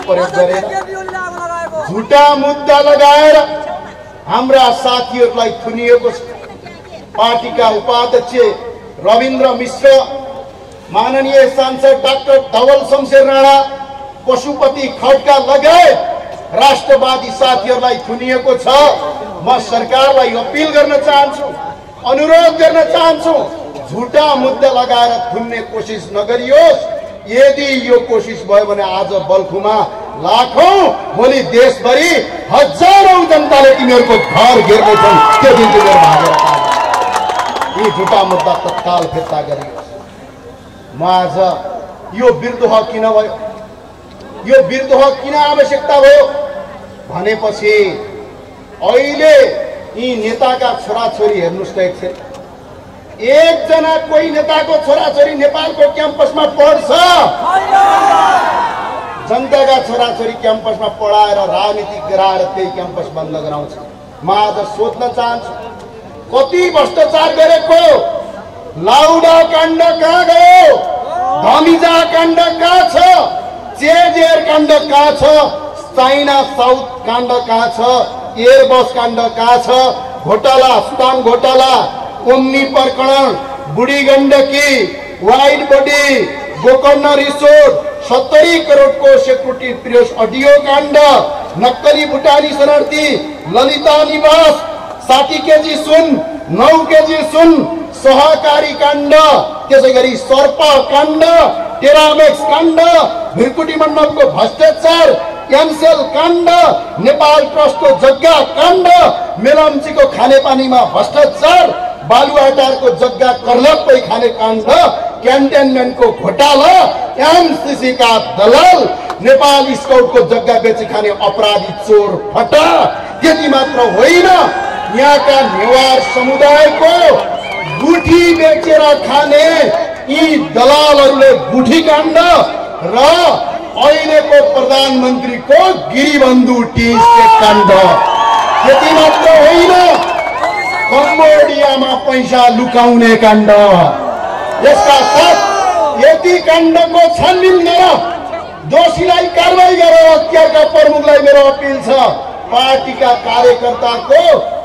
प्रयोग गरेर झुटा मुद्दा लगाएर हाम्रा साथीहरूलाई थुनिएको छ। पार्टीका उपाध्यक्ष रविन्द्र मिश्र, माननीय सांसद डाक्टर धवल शमशेर राणा, पशुपति खड्का लगायत राष्ट्रवादी साथीहरूलाई थुनिएको छ। म सरकारलाई अपील गर्न चाहन्छु, अनुरोध गर्न चाहन्छु, झुटा मुद्दा लगाएर थुन्ने कोसिस नगरियोस्। यदि यो कोसिस भयो भने आज बल्खुमा लाखौं, भोलि देशभरि हजारौं जनताले तिमीहरूको घर घेर्नेछन्। त्यो दिन तिमीहरू भागेर यी झुटा मुद्दा तत्काल फिर्ता गरियोस्। म आज यो विद्रोह किन भयो, यो विद्रोह किन आवश्यकता भयो भनेपछि अहिले यी नेताका छोराछोरी हेर्नुस् त एकछिन। एकजना कोही नेताको छोराछोरी नेपालको क्याम्पसमा पढ्छ? जनताका छोराछोरी क्याम्पसमा पढाएर राजनीति गराएर त्यही क्याम्पस बन्द गराउँछ। म आज सोध्न चाहन्छु, कति भ्रष्टाचार गरेको? लाउडा काण्ड कहाँ गयो? धमिजा काण्ड कहाँ छ? चेजेर काण्ड कहाँ छ? चाइना साउथ काण्ड कहाँ छ? एयरबस काण्ड कहाँ छ? घोटाला, सुदान घोटाला, ओम्नी प्रकरण, Budhi Gandaki, wide body, Gokarna resort, 70 करोडको सेक्युरिटी प्रियस अडियो काण्ड, नक्कली भुटानी शरणार्थी, ललिता निवास, 60 केजी सुन, 9 केजी सुन, सहकारी काण्ड, त्यसै गरी सर्पा काण्ड, टेरामेक्स काण्ड, भिरकुटी मण्डपको भ्रष्टाचार, एमसेल काण्ड, नेपाल ट्रस्टको जग्गा काण्ड, मेलम्चीको खानेपानीमा भ्रष्टाचार, बालुवाटारको जग्गा कर्लप्पै खाने काण्ड, क्यान्टनमेन्टको घोटाला, एमसीसी का दलाल, नेपाल स्काउटको जग्गा बेची खाने अपराधी चोर फटा। त्यति मात्र होइन, यहाँका नेवार समुदायको गुठी बेचेर खाने यी दलालहरूले गुठी काण्ड र अहिलेको प्रधानमन्त्रीको गिरिबन्धु टी-स्टेट काण्ड। त्यति मात्र होइन, कम्बोडियामा पैसा लुकाउने काण्ड। यसका साथ यति काण्डको छानबिन गर, दोषीलाई कारवाही गर। हत्याका प्रमुखलाई मेरो अपिल छ, पार्टीका कार्यकर्ताको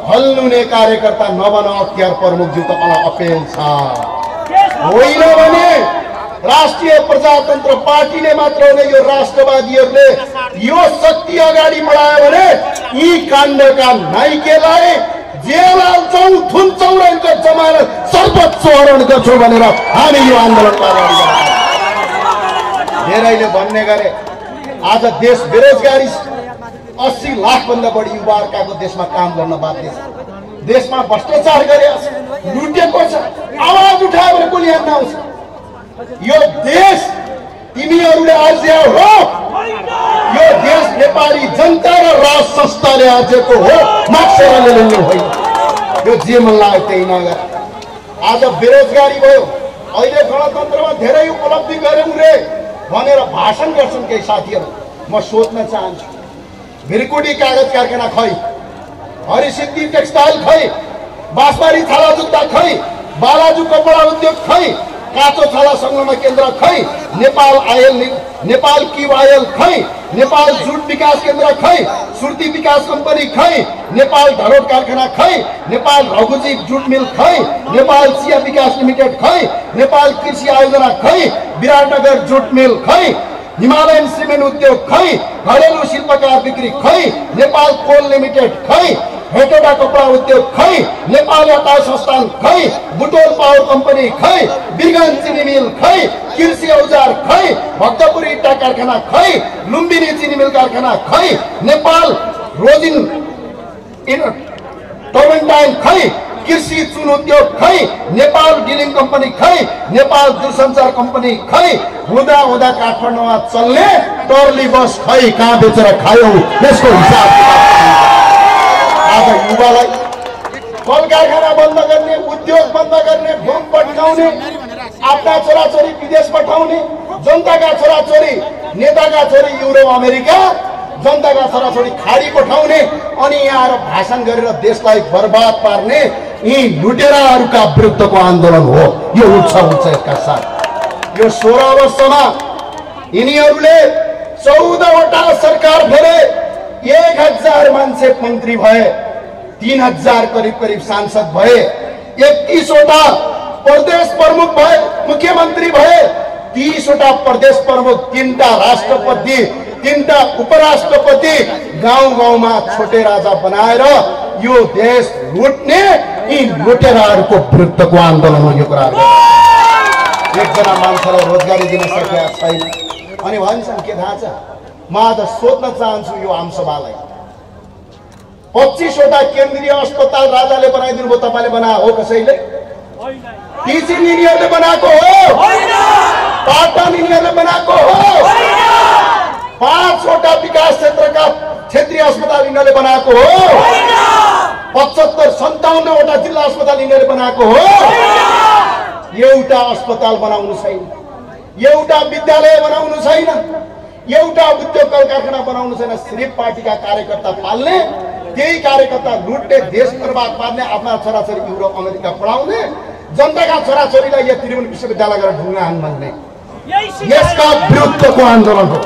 हल्लुने कार्यकर्ता नबन। अख्तियार प्रमुखज्यू तपाईँलाई अपिल छ। होइन भने राष्ट्रिय प्रजातन्त्र पार्टीले मात्र होइन, यो राष्ट्रवादीहरूले यो शक्ति अगाडि बढायो भने यी काण्डका नाइकेलाई जेल हाल्छौँ, थुन्छौँ र यिनको जमानत सर्वोच्च हरण गर्छौँ भनेर हामी यो आन्दोलनमा अगाडि बढ्छौँ। धेरैले भन्ने गरे आज देश बेरोजगारी 80 लाख भन्दा बढी युवाहरूको देशमा काम गर्न बाध्य छ। देशमा भ्रष्टाचार गरे, लुटेको छ। आवाज उठायो भने कुनै हेर्न आउँछ। यो देश तिमीहरूले आर्ज्या हो, यो देश नेपाली जनता र राज संस्थाले आर्जेको हो, माक्सेराले लिनु होइन। यो जे मन लाग्यो त्यही नगर। आज बेरोजगारी भयो, अहिले गणतन्त्रमा धेरै उपलब्धि गर्यौं रे भनेर भाषण गर्छन् केही साथीहरू। म सोध्न चाहन्छु, भिरकुटी कागज कारखाना खै, हरिसिद्धि टेक्सटाइल खै, बाँसबारी छाला जुत्ता खै, बालाजु कपडा उद्योग खै, काँचो छाला संलग्न केन्द्र खै, नेपाल क्युब आयल खै, नेपाल जुट विकास केन्द्र खै, सुर्ती विकास कम्पनी खै, नेपाल धरोट कारखाना खै, नेपाल रघुजी जुट मिल खै, नेपाल चिया विकास लिमिटेड खै, नेपाल कृषि आयोजना खै, विराटनगर जुट मिल खै, हिमालयन सिमेन्ट उद्योग खै, घरेलु शिल्पकार बिक्री खै, नेपाल कोल लिमिटेड खै, हेटोडा कपडा उद्योग खै, नेपाल यातायात संस्थान खै, बुटोल पावर कम्पनी खै, बिरगञ्ज चिनी मिल खै, कृषि औजार खै, भक्तपुर इट्टा कारखाना खै, लुम्बिनी चिनी मिल कारखाना खै, नेपाल रोजिन टर्बेन्टाइन खै, कृषि चुन उद्योग खै, नेपाल डिलिङ कम्पनी खै, नेपाल दूरसञ्चार कम्पनी खै। हुँदा हुँदा काठमाडौँमा चल्ने टर्ली बस खै, कहाँ बेचेर खायौ यसको हिसाब। आज युवालाई कल कारखाना बन्द गर्ने, उद्योग बन्द गर्ने, भूम पठाउने, आफ्ना छोराछोरी विदेश पठाउने, जनताका छोराछोरी नेताका छोरी युरोप अमेरिका, जनताका छोराछोरी खाडी पठाउने, अनि यहाँ आएर भाषण गरेर देशलाई बर्बाद पार्ने यी लुटेराहरूका विरुद्धको आन्दोलन हो। यो उठ्छ यसका साथ। यो 16 वर्षमा यिनीहरूले 14वटा सरकार भए, 1000 मान्छे मन्त्री भए, 3000 करिब सांसद भए, 31वटा प्रदेश प्रमुख भए, मुख्यमन्त्री भए, 30वटा प्रदेश प्रमुख, 3टा राष्ट्रपति, 3टा उपराष्ट्रपति, गाउँ-गाउँमा छोटे राजा बनाएर यो देश लुट्ने यी लुटेराहरूको विरुद्धको आन्दोलन हो। यो कुराहरू एकजना मान्छेलाई रोजगारी दिन सकेका छैन अनि भन्छन् के थाहा छ, म आज सोध्न चाहन्छु यो आमसभालाई, 25वटा केन्द्रीय अस्पताल राजाले बनाइदिनु भयो, तपाईँले बना हो कसैले? टिचिङ यिनीहरूले बनाएको हो? पाटन यिनीहरूले बनाएको हो? 5वटा विकास क्षेत्रका क्षेत्रीय अस्पताल यिनीहरूले बनाएको हो? 57-57वटा जिल्ला अस्पताल यिनीहरूले बनाएको हो? एउटा अस्पताल बनाउनु छैन, एउटा विद्यालय बनाउनु छैन, एउटा उद्योग कल कारखाना बनाउनु छैन। सिर्फ पार्टीका कार्यकर्ता पाल्ने, त्यही कार्यकर्ता लुट्ने, देश बर्बाद पार्ने, आफ्ना छोराछोरी युरोप अमेरिका पढाउने, जनताका छोराछोरीलाई यो त्रिभुवन विश्वविद्यालय गरेर ढुङ्गा हान भन्ने यसका विरुद्धको आन्दोलन हो।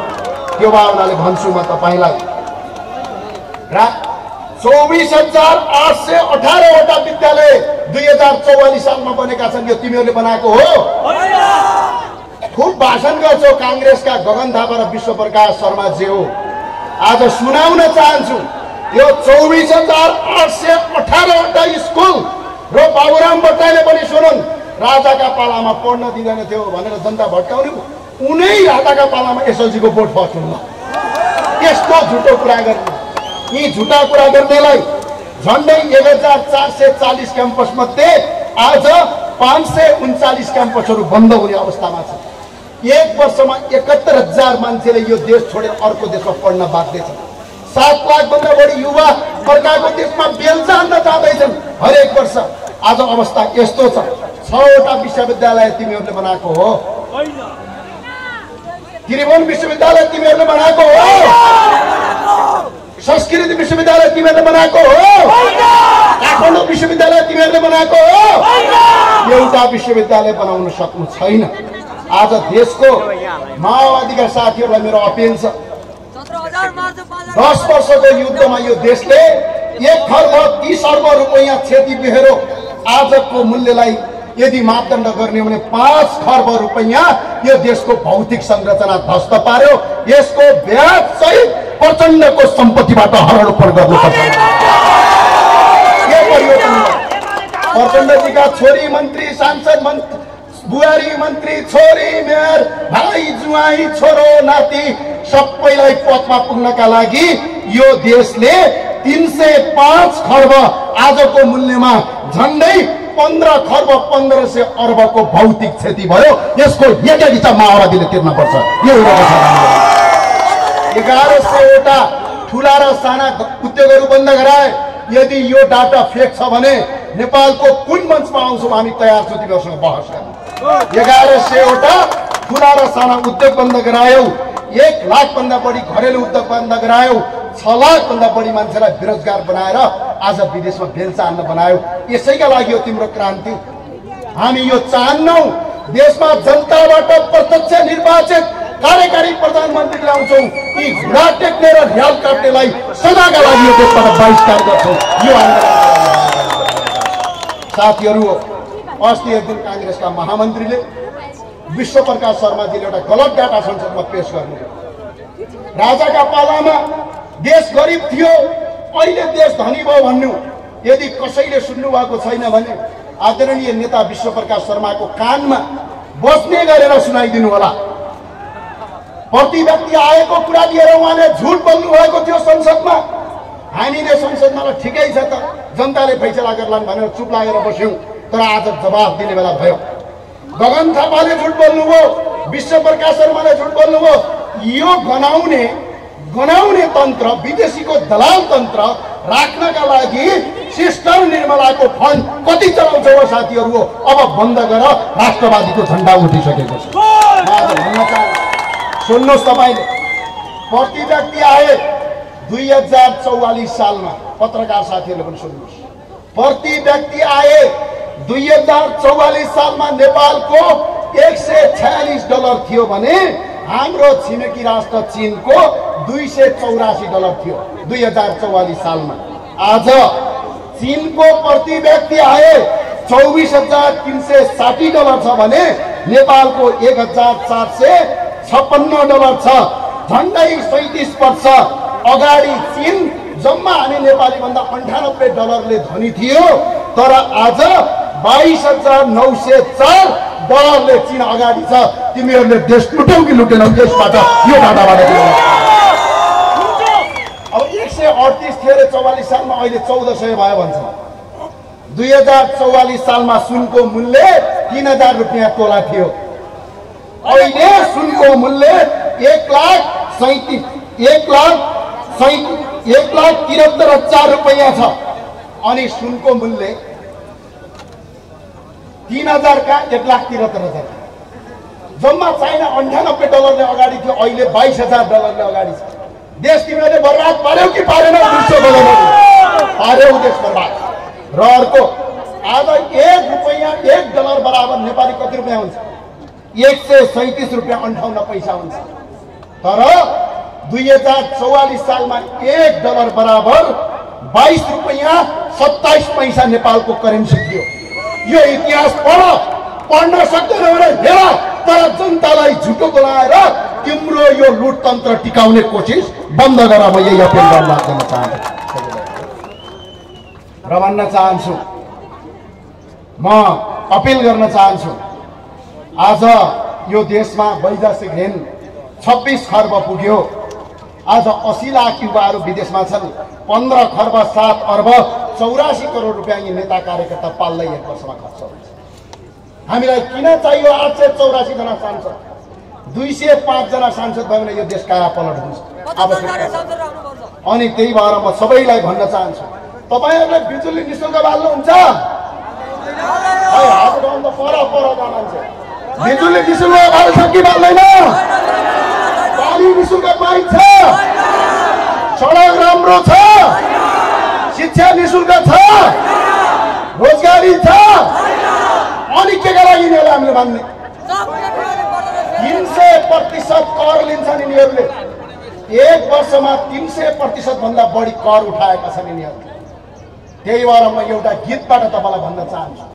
त्यो भावनाले भन्छु म तपाईलाई, 24,818वटा विद्यालय 2044 सालमा बनेका छन्। यो तिमीहरूले बनाएको हो? खुब भाषण गर्छौ कांग्रेसका गगन थापा र विश्वप्रकाश शर्माजी हो। आज सुनाउन चाहन्छु, यो 24,818वटा स्कुल र बाबुराम भट्टराईले पनि सुनुन्, राजाका पालामा पढ्न दिँदैन थियो भनेर जनता भट्काउने, उनै राजाका पालामा एसएलसीको बोर्ड फर्चुन्। यस्तो झुटो कुरा गर्ने, यी झुटा कुरा गर्नेलाई झन्डै 1440 क्याम्पस मध्ये आज 539 क्याम्पसहरू बन्द हुने अवस्थामा छ। 1 वर्षमा 71,000 मान्छेले यो देश छोडेर अर्को देशमा पढ्न बाध्य छन्। 7 लाखभन्दा बढी युवा अर्काको देशमा बेलचा हान्न जाँदैछन् हरेक वर्ष। आज अवस्था यस्तो छ। 6वटा विश्वविद्यालय तिमीहरूले बनाएको हो? त्रिभुवन विश्वविद्यालय तिमीहरूले बनाएको हो? संस्कृति विश्वविद्यालय तिमीहरूले बनाएको हो? काठमाडौँ विश्वविद्यालय तिमीहरूले बनाएको हो? एउटा विश्वविद्यालय बनाउन सक्नु छैन। आज देशको माओवादीका साथीहरूलाई मेरो अपिल छ, 10 वर्षको युद्धमा यो देशले 1 खर्ब 30 अर्ब रुपैयाँ क्षति बेहोरो आजको मूल्यलाई यदि मापदण्ड गर्ने भने 5 खर्ब रुपैयाँ यो देशको भौतिक संरचना ध्वस्त पार्यो। यसको ब्याज सहित प्रचण्डको सम्पत्तिबाट हडलपड गर्नुपर्छ। के परिवर्तन? प्रचण्डजीका छोरी मन्त्री, सांसद, बुहारी मन्त्री, छोरी मेयर, भाइ जुवाई, छोरो नाति सबैलाई पदमा पुग्नका लागि यो देशले 305 खर्ब आजको मूल्यमा झन्डै 15 खर्ब 1500 अर्बको भौतिक क्षति भयो। यसको एक हिस्सा माओवादीले तिर्नुपर्छ। यो 1100वटा ठुला र साना उद्योगहरू बन्द गराए। यदि यो डाटा फेक छ भने नेपालको कुन मञ्चमा आउँछौँ हामी तयार छौँ तिमीहरूसँग बहस गर्न। 1100वटा ठुला र साना उद्योग बन्द गरायौ, 1 लाखभन्दा बढी घरेलु उद्योग बन्द गरायौ, 6 लाखभन्दा बढी मान्छेलाई बेरोजगार बनाएर आज विदेशमा बेलचा हान्न बनायौ। यसैका लागि हो तिम्रो क्रान्ति। हामी यो चाहन्नौ देशमा जनताबाट प्रत्यक्ष निर्वाचित कार्यकारी प्रधानमन्त्री ल्याउँछौँ। यी घुँडा टेक्ने र ढ्याल काट्नेलाई सदाका लागि यो देशबाट बहिष्कार गर्छौँ। यो आन्दोलन साथीहरू, अस्ति एक दिन कांग्रेसका महामन्त्रीले विश्वप्रकाश शर्माजीले एउटा गलत डाटा संसदमा पेश गर्नुभयो। राजाका पालामा देश गरिब थियो, अहिले देश धनी भयो भन्नु यदि कसैले सुन्नु भएको छैन भने आदरणीय नेता विश्वप्रकाश शर्माको कानमा बस्ने गरेर सुनाइदिनु होला। प्रति व्यक्ति आएको कुरा लिएर उहाँले झुट बोल्नु भएको थियो संसदमा। हामीले संसदमा ठिकै छ त, जनताले फैसला गर्लान् भनेर चुप लागेर बस्यौँ, तर आज जवाफ दिने बेला भयो। गगन थापाले झुट बोल्नुभयो, विश्वप्रकाश शर्माले झुट बोल्नुभयो। यो गनाउने तन्त्र, विदेशीको दलाल तन्त्र राख्नका लागि सिस्टर निर्मलाको फन्ड कति चलाउँछ हो साथीहरू? अब बन्द गर, राष्ट्रवादीको झण्डा उठिसकेको छ। सुन्नुहोस्, तपाईँले प्रति व्यक्ति आए 2044 सालमा, पत्रकार साथीहरूले पनि सुन्नुहोस्, प्रति व्यक्ति आए 2044 सालमा नेपालको $146 थियो भने हाम्रो छिमेकी राष्ट्र चीनको $284 थियो 2044 सालमा। आज चीनको प्रति व्यक्ति आय $24,360 छ भने नेपालको $1,456 छ। झन्डै 37 वर्ष अगाडि चीन जम्मा हामी नेपाली भन्दा $98ले धनी थियो, तर आज $22,904ले चीन अगाडि छ। तिमीहरूले देश लुट्यौ कि लुटेनौ? देशबाट यो डाटाबाट अब 138 थियो अरे 44 सालमा, अहिले 1400 भयो भन्छ। 2044 सालमा सुनको मूल्य 3000 रुपियाँ तोला थियो। अहिले सुनको मूल्य 1,73,000 रुपियाँ छ। अनि सुनको मूल्य 3000 का 1,73,000। जम्मा चाइना $98ले अगाडि थियो, अहिले $22,000ले अगाडि छ। देश तिमीहरूले बर्बाद पार्यौ कि पारेनौ? पार्यौ देश बर्बाद। र अर्को आज $1 बराबर नेपाली कति रुपियाँ हुन्छ? 137 रुपियाँ 58 पैसा हुन्छ। तर 2044 सालमा $1 बराबर 22 रुपियाँ 27 पैसा नेपालको करेन्सी थियो। यो इतिहास पढ्न सक्दैन भने हेर, तर जनतालाई झुटो बोलाएर तिम्रो यो लुटतन्त्र टिकाउने कोसिस बन्द गर। म यही अपिल गर्न चाहन्छु, म अपिल गर्न चाहन्छु। आज यो देशमा वैदेशिक ऋण 26 खर्ब पुग्यो। आज 80 लाख युवाहरू विदेशमा छन्। 15 खर्ब 7 अर्ब 84 करोड रुपियाँ यी नेता कार्यकर्ता पाल्दै 1 वर्षमा खर्च हुन्छ। हामीलाई किन चाहियो 884 जना सांसद? 205 जना सांसद भयो भने यो देश कायापलट हुन्छ। अनि त्यही भएर म सबैलाई भन्न चाहन्छु, तपाईहरुले बिजुली निशुल्क बाल्नुहुन्छ? बिजुली निशुल्क बाल्छ कि बाल्दैन? पानी निशुल्क पाइन्छ? सडक राम्रो छ? शिक्षा निशुल्क छ? रोजगारी छ? अनि के का लागि यिनीहरूले हामीले मान्ने? 300% कर लिन्छन् यिनीहरूले। 1 वर्षमा 300% भन्दा बढी कर उठाएका छन् यिनीहरूले। त्यही भएर म एउटा गीतबाट तपाईलाई भन्न चाहन्छु।